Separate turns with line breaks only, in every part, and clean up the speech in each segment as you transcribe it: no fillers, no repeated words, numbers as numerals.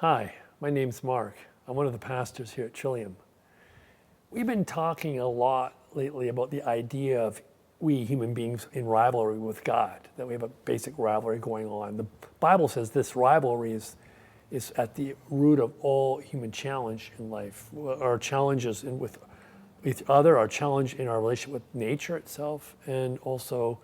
Hi, my name's Mark. I'm one of the pastors here at Trillium. We've been talking a lot lately about the idea of we human beings in rivalry with God, that we have a basic rivalry going on. The Bible says this rivalry is at the root of all human challenge in life. Our challenges with each other, our challenge in our relationship with nature itself, and also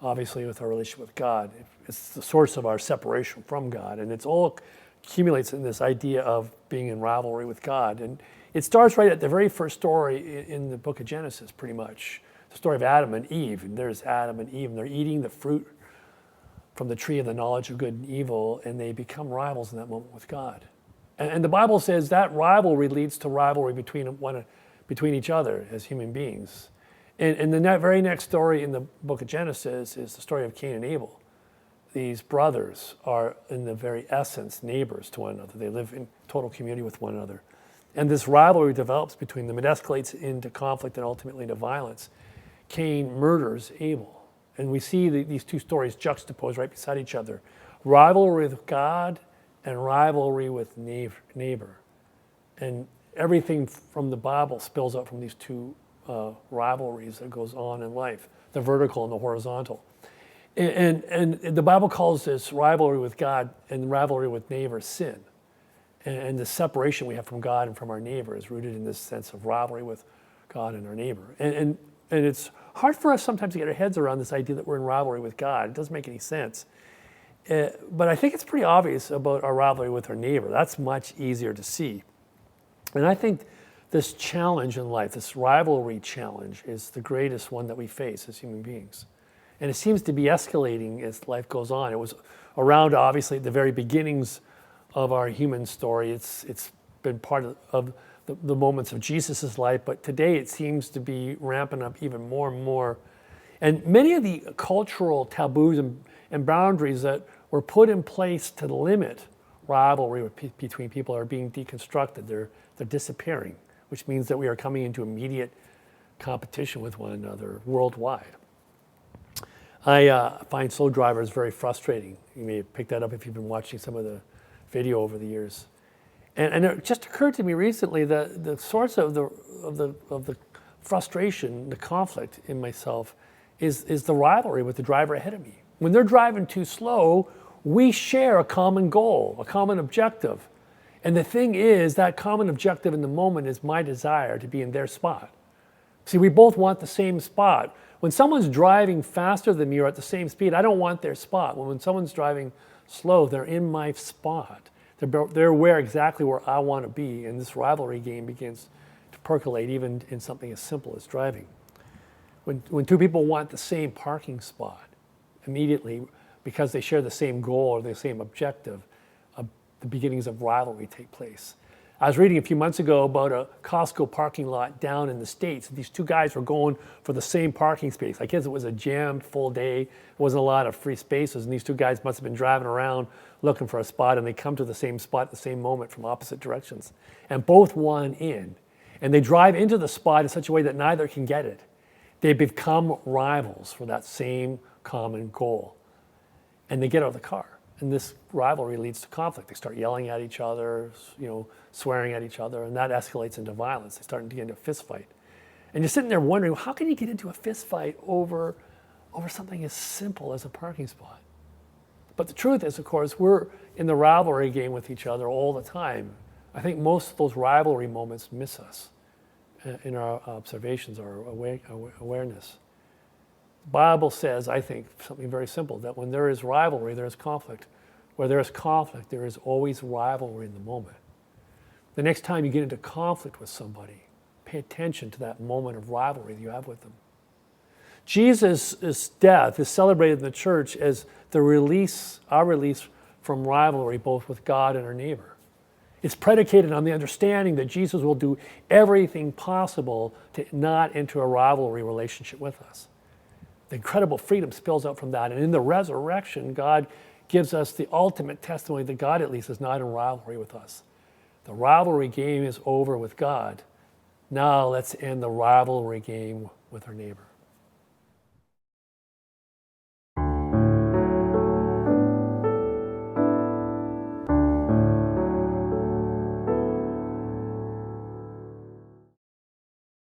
obviously with our relationship with God. It's the source of our separation from God, and it's all accumulates in this idea of being in rivalry with God. And it starts right at the very first story in the book of Genesis, pretty much. The story of Adam and Eve. And there's Adam and Eve, and they're eating the fruit from the tree of the knowledge of good and evil, and they become rivals in that moment with God. And the Bible says that rivalry leads to rivalry between each other as human beings. And the very next story in the book of Genesis is the story of Cain and Abel. These brothers are, in the very essence, neighbors to one another. They live in total community with one another. And this rivalry develops between them. It escalates into conflict and ultimately into violence. Cain murders Abel. And we see these two stories juxtaposed right beside each other. Rivalry with God and rivalry with neighbor. And everything from the Bible spills out from these two rivalries that goes on in life, the vertical and the horizontal. And the Bible calls this rivalry with God and rivalry with neighbor sin. And the separation we have from God and from our neighbor is rooted in this sense of rivalry with God and our neighbor. And it's hard for us sometimes to get our heads around this idea that we're in rivalry with God. It doesn't make any sense. But I think it's pretty obvious about our rivalry with our neighbor. That's much easier to see. And I think this challenge in life, this rivalry challenge, is the greatest one that we face as human beings. And it seems to be escalating as life goes on. It was around, obviously, at the very beginnings of our human story. It's been part of the moments of Jesus' life, but today it seems to be ramping up even more and more. And many of the cultural taboos and boundaries that were put in place to limit rivalry between people are being deconstructed. They're disappearing, which means that we are coming into immediate competition with one another worldwide. I find slow drivers very frustrating. You may have picked that up if you've been watching some of the video over the years. And it just occurred to me recently that the source of the frustration, the conflict in myself, is the rivalry with the driver ahead of me. When they're driving too slow, we share a common goal, a common objective. And the thing is, that common objective in the moment is my desire to be in their spot. See, we both want the same spot. When someone's driving faster than me or at the same speed, I don't want their spot. When someone's driving slow, they're in my spot. They're aware exactly where I want to be, and this rivalry game begins to percolate even in something as simple as driving. When two people want the same parking spot, immediately, because they share the same goal or the same objective, the beginnings of rivalry take place. I was reading a few months ago about a Costco parking lot down in the States. These two guys were going for the same parking space. I guess it was a jammed full day. There wasn't a lot of free spaces, and these two guys must have been driving around looking for a spot, and they come to the same spot at the same moment from opposite directions. And both want in. And they drive into the spot in such a way that neither can get it. They become rivals for that same common goal. And they get out of the car. And this rivalry leads to conflict. They start yelling at each other, swearing at each other, and that escalates into violence. They start to get into a fist fight. And you're sitting there wondering, how can you get into a fist fight over something as simple as a parking spot? But the truth is, of course, we're in the rivalry game with each other all the time. I think most of those rivalry moments miss us in our observations, our awareness. The Bible says, I think, something very simple, that when there is rivalry, there is conflict. Where there is conflict, there is always rivalry in the moment. The next time you get into conflict with somebody, pay attention to that moment of rivalry that you have with them. Jesus' death is celebrated in the church as our release from rivalry, both with God and our neighbor. It's predicated on the understanding that Jesus will do everything possible to not enter a rivalry relationship with us. The incredible freedom spills out from that. And in the resurrection, God gives us the ultimate testimony that God, at least, is not in rivalry with us. The rivalry game is over with God. Now let's end the rivalry game with our neighbor.